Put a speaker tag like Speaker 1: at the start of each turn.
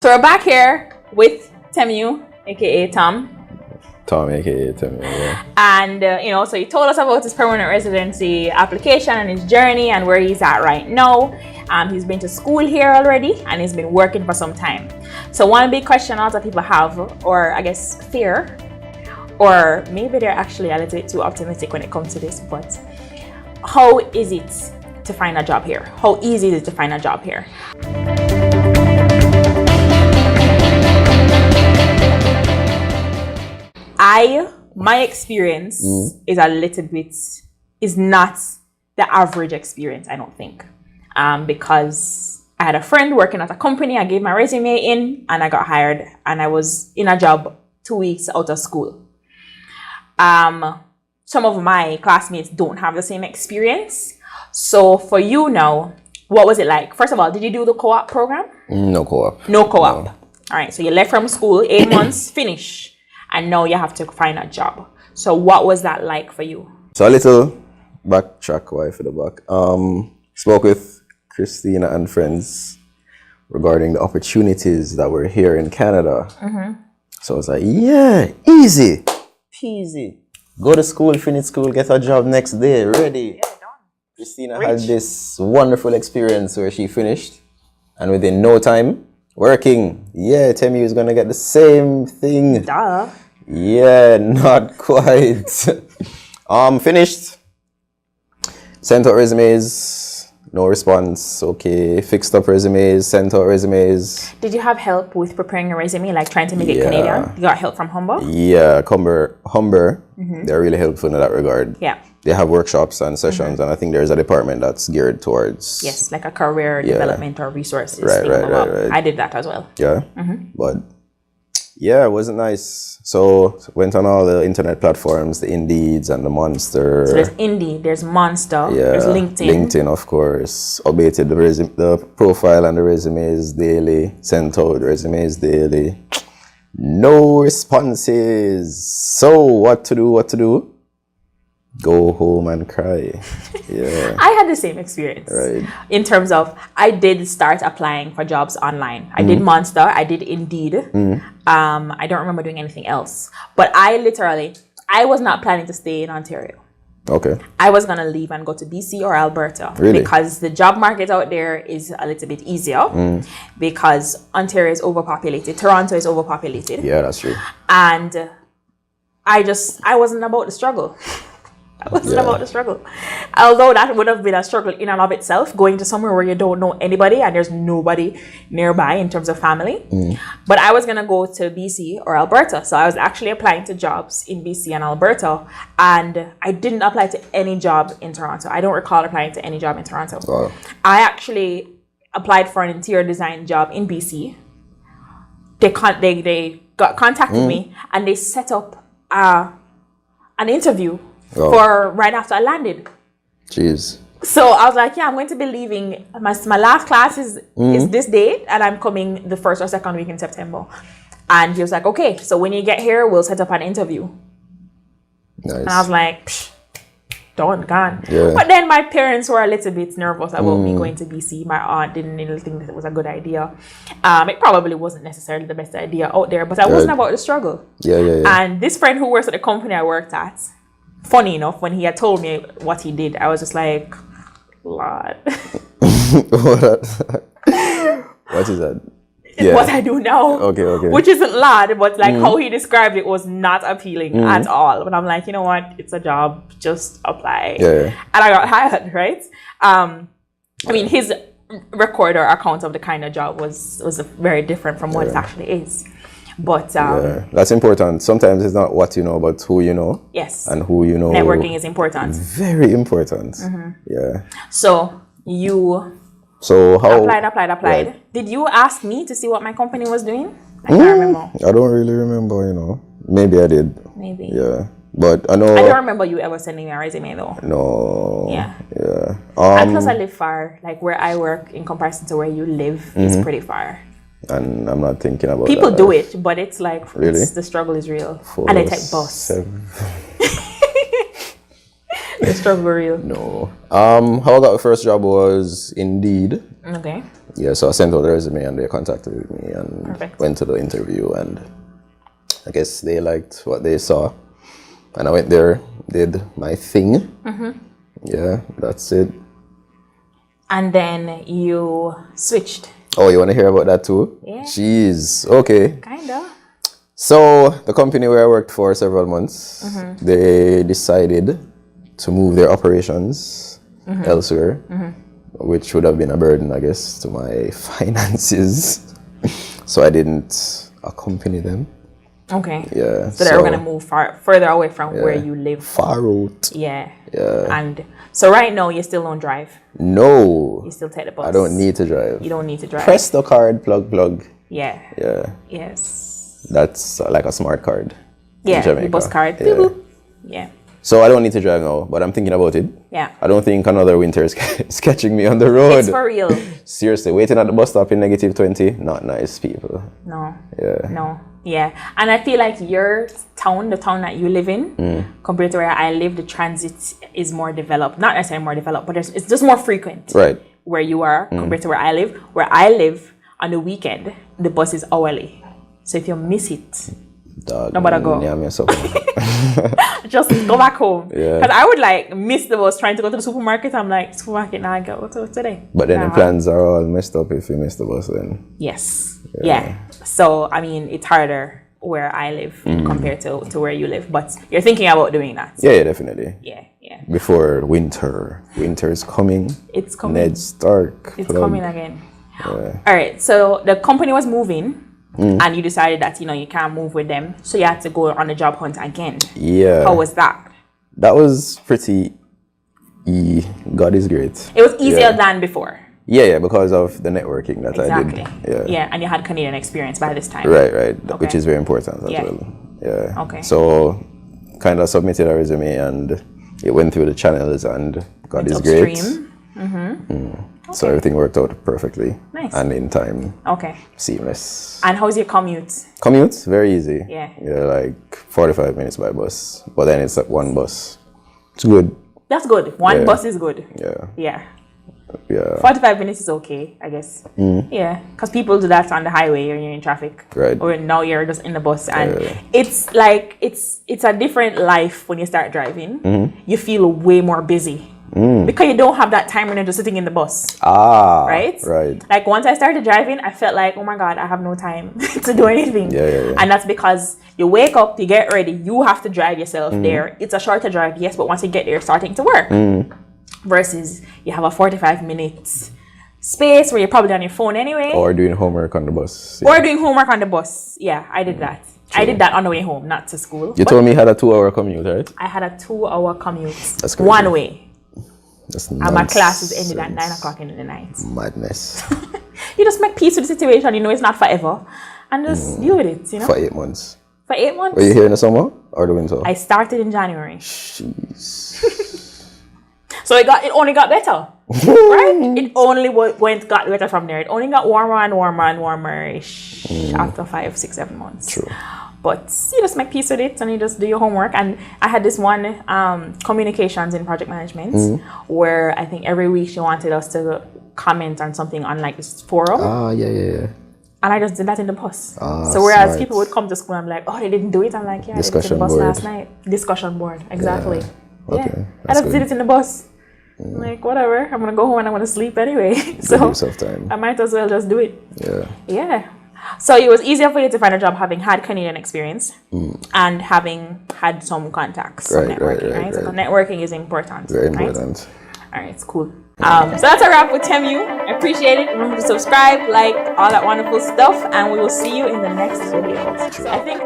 Speaker 1: So we're back here with Temu, aka Tom.
Speaker 2: Tom, aka Temu, yeah.
Speaker 1: And so he told us about his permanent residency application and his journey and where he's at right now. He's been to school here already and he's been working for some time. So one big question a lot of people have, or I guess fear, or maybe they're actually a little bit too optimistic when it comes to this, but how is it to find a job here? How easy is it to find a job here? My experience is not the average experience, I don't think. Because I had a friend working at a company, I gave my resume in and I got hired and I was in a job 2 weeks out of school. Some of my classmates don't have the same experience. So for you now, what was it like? First of all, did you do the co-op program?
Speaker 2: No co-op.
Speaker 1: No co-op.
Speaker 2: No.
Speaker 1: All right, so you left from school, 8 months, finish. And now you have to find a job. So what was that like for you?
Speaker 2: So a little backtrack, why for the back. Spoke with Christina and friends regarding the opportunities that were here in Canada. Mm-hmm. So I was like, yeah, easy, peasy. Go to school, finish school, get a job next day, ready.
Speaker 1: Yeah, done.
Speaker 2: Christina had this wonderful experience where she finished and within no time, working. Yeah, Temu is gonna get the same thing.
Speaker 1: Duh.
Speaker 2: Yeah, not quite. Finished. Sent out resumes. No response. Okay. Fixed up resumes. Sent out resumes.
Speaker 1: Did you have help with preparing your resume, like trying to make it Canadian? You got help from Humber?
Speaker 2: Yeah, Humber. Mm-hmm. They're really helpful in that regard.
Speaker 1: Yeah.
Speaker 2: They have workshops and sessions, and I think there's a department that's geared towards...
Speaker 1: Yes, like a career development or resources.
Speaker 2: Right.
Speaker 1: I did that as well.
Speaker 2: Yeah, but yeah, it wasn't nice. So went on all the internet platforms, the Indeeds and the Monster.
Speaker 1: So there's Indeed, there's Monster, there's LinkedIn.
Speaker 2: LinkedIn, of course. Updated the profile and the resumes daily. Sent out resumes daily. No responses. So what to do? Go home and cry. Yeah.
Speaker 1: I had the same experience.
Speaker 2: Right.
Speaker 1: In terms of, I did start applying for jobs online. I did Monster, I did Indeed. I don't remember doing anything else. But I was not planning to stay in Ontario.
Speaker 2: Okay.
Speaker 1: I was going to leave and go to BC or Alberta.
Speaker 2: Really?
Speaker 1: Because the job market out there is a little bit easier. Because Ontario is overpopulated. Toronto is overpopulated.
Speaker 2: Yeah, that's true.
Speaker 1: And I wasn't about the struggle. I wasn't about the struggle. Although that would have been a struggle in and of itself, going to somewhere where you don't know anybody and there's nobody nearby in terms of family. But I was going to go to BC or Alberta. So I was actually applying to jobs in BC and Alberta. And I didn't apply to any job in Toronto. I don't recall applying to any job in Toronto.
Speaker 2: Wow.
Speaker 1: I actually applied for an interior design job in BC. They contacted me and they set up an interview for right after I landed.
Speaker 2: Jeez.
Speaker 1: So I was like, yeah, I'm going to be leaving. My last class is this date, and I'm coming the first or second week in September. And he was like, okay, so when you get here, we'll set up an interview.
Speaker 2: Nice.
Speaker 1: And I was like, gone.
Speaker 2: Yeah.
Speaker 1: But then my parents were a little bit nervous about me going to BC. My aunt didn't really think that it was a good idea. It probably wasn't necessarily the best idea out there, but I wasn't about the struggle.
Speaker 2: Yeah.
Speaker 1: And this friend who works at the company I worked at, funny enough, when he had told me what he did, I was just like, Lord.
Speaker 2: What is that? Yeah.
Speaker 1: What I do now.
Speaker 2: Okay.
Speaker 1: Which isn't loud, but like how he described it was not appealing at all. But I'm like, you know what? It's a job. Just apply.
Speaker 2: Yeah.
Speaker 1: And I got hired, right? I mean, his record or account of the kind of job was very different from what it actually is. But
Speaker 2: that's important. Sometimes it's not what you know, but who you know.
Speaker 1: Yes.
Speaker 2: And who you know.
Speaker 1: Networking is important.
Speaker 2: Very important. Yeah.
Speaker 1: So you
Speaker 2: how
Speaker 1: applied.
Speaker 2: Right.
Speaker 1: Did you ask me to see what my company was doing? I can't remember.
Speaker 2: I don't really remember, Maybe I did.
Speaker 1: Maybe.
Speaker 2: Yeah. But I know.
Speaker 1: I don't remember you ever sending me a resume though.
Speaker 2: No.
Speaker 1: Yeah.
Speaker 2: Yeah.
Speaker 1: And plus I live far. Like where I work in comparison to where you live is pretty far.
Speaker 2: And I'm not thinking about
Speaker 1: people
Speaker 2: that.
Speaker 1: do it, but it's like
Speaker 2: really?
Speaker 1: The struggle is real. And I take bus. The struggle real.
Speaker 2: No. How I got the first job was Indeed.
Speaker 1: Okay.
Speaker 2: Yeah, so I sent out the resume and they contacted me and
Speaker 1: Perfect.
Speaker 2: went to the interview, and I guess they liked what they saw. And I went there, did my thing. Yeah, that's it.
Speaker 1: And then you switched.
Speaker 2: Oh, you want to hear about that too?
Speaker 1: Yeah.
Speaker 2: Jeez, okay.
Speaker 1: Kinda.
Speaker 2: So the company where I worked for several months, they decided to move their operations elsewhere, which would have been a burden, I guess, to my finances. So I didn't accompany them.
Speaker 1: Okay.
Speaker 2: Yeah.
Speaker 1: So they're gonna move further away from where you live.
Speaker 2: Far out.
Speaker 1: Yeah.
Speaker 2: Yeah.
Speaker 1: And so right now you still don't drive.
Speaker 2: No.
Speaker 1: You still take the bus.
Speaker 2: I don't need to drive.
Speaker 1: You don't need to drive.
Speaker 2: Press the card, plug.
Speaker 1: Yeah.
Speaker 2: Yeah.
Speaker 1: Yes.
Speaker 2: That's like a smart card.
Speaker 1: Yeah.
Speaker 2: In Jamaica.
Speaker 1: The bus card.
Speaker 2: Yeah.
Speaker 1: Boop, boop. Yeah.
Speaker 2: So I don't need to drive now, but I'm thinking about it.
Speaker 1: Yeah.
Speaker 2: I don't think another winter is catching me on the road.
Speaker 1: It's for real.
Speaker 2: Seriously, waiting at the bus stop in -20, not nice, people.
Speaker 1: No.
Speaker 2: Yeah.
Speaker 1: No. Yeah. And I feel like your town, the town that you live in, compared to where I live, the transit is more developed. Not necessarily more developed, but it's just more frequent.
Speaker 2: Right.
Speaker 1: Where you are compared to where I live. Where I live on the weekend, the bus is hourly. So if you miss it,
Speaker 2: Dog,
Speaker 1: nobody go.
Speaker 2: Yeah, me so.
Speaker 1: Just go back home.
Speaker 2: Yeah.
Speaker 1: Because I would like miss the bus trying to go to the supermarket. I'm like, supermarket now I go to today.
Speaker 2: But then the plans are all messed up if you miss the bus then.
Speaker 1: Yes. Yeah. So I mean it's harder where I live compared to where you live. But you're thinking about doing that.
Speaker 2: Yeah, definitely.
Speaker 1: Yeah.
Speaker 2: Before winter. Winter is coming.
Speaker 1: It's coming.
Speaker 2: Ned Stark.
Speaker 1: It's coming again. All right. So the company was moving. And you decided that you can't move with them, so you had to go on a job hunt again.
Speaker 2: Yeah.
Speaker 1: How was that?
Speaker 2: That was pretty. God is great.
Speaker 1: It was easier than before.
Speaker 2: Yeah, because of the networking that I did.
Speaker 1: Yeah, and you had Canadian experience by this time.
Speaker 2: Right,
Speaker 1: Okay.
Speaker 2: which is very important as well. Yeah.
Speaker 1: Okay.
Speaker 2: So, kind of submitted a resume and it went through the channels, and God is great. So everything worked out perfectly.
Speaker 1: Nice.
Speaker 2: And in time.
Speaker 1: Okay.
Speaker 2: Seamless.
Speaker 1: And how's your commute?
Speaker 2: Commute, very easy.
Speaker 1: Yeah.
Speaker 2: Like 45 minutes by bus, but then it's like one bus. It's good.
Speaker 1: That's good. One bus is good.
Speaker 2: Yeah.
Speaker 1: 45 minutes is okay, I guess. Yeah, because people do that on the highway when you're in traffic.
Speaker 2: Right.
Speaker 1: Or now you're just in the bus, and it's like it's a different life when you start driving. You feel way more busy. Because you don't have that time when you're just sitting in the bus. Right? Like once I started driving, I felt like, oh my God, I have no time to do anything. And that's because you wake up, you get ready, you have to drive yourself there. It's a shorter drive, yes, but once you get there, you're starting to work. Versus you have a 45 minutes space where you're probably on your phone anyway.
Speaker 2: Or doing homework on the bus.
Speaker 1: Or doing homework on the bus. Yeah, I did that. True. I did that on the way home, not to school.
Speaker 2: You told me you had a 2-hour commute, right?
Speaker 1: I had a 2-hour commute.
Speaker 2: That's crazy.
Speaker 1: One way.
Speaker 2: That's
Speaker 1: and my classes ended at 9 o'clock in the night.
Speaker 2: Madness.
Speaker 1: You just make peace with the situation. You know it's not forever. And just deal with it,
Speaker 2: For 8 months.
Speaker 1: For 8 months.
Speaker 2: Were you here in the summer or the winter?
Speaker 1: I started in January.
Speaker 2: Jeez.
Speaker 1: So it only got better. Right? It only got better from there. It only got warmer and warmer and warmer-ish after 5, 6, 7 months.
Speaker 2: True.
Speaker 1: But you just make peace with it and you just do your homework. And I had this one communications in project management where I think every week she wanted us to comment on something on like this forum.
Speaker 2: Yeah.
Speaker 1: And I just did that in the bus. So whereas smart. People would come to school, I'm like, oh, they didn't do it. I'm like, yeah, I did it in the bus last night. Discussion board, exactly.
Speaker 2: Yeah. Okay.
Speaker 1: I just did it in the bus. I'm like, whatever, I'm gonna go home and I'm gonna sleep anyway. So
Speaker 2: time.
Speaker 1: I might as well just do it.
Speaker 2: Yeah.
Speaker 1: So it was easier for you to find a job having had Canadian experience and having had some contacts, some networking, right? So networking is important.
Speaker 2: Very important.
Speaker 1: All right, it's cool. So that's a wrap with TEMU. I appreciate it. Remember to subscribe, like, all that wonderful stuff, and we will see you in the next video. So I think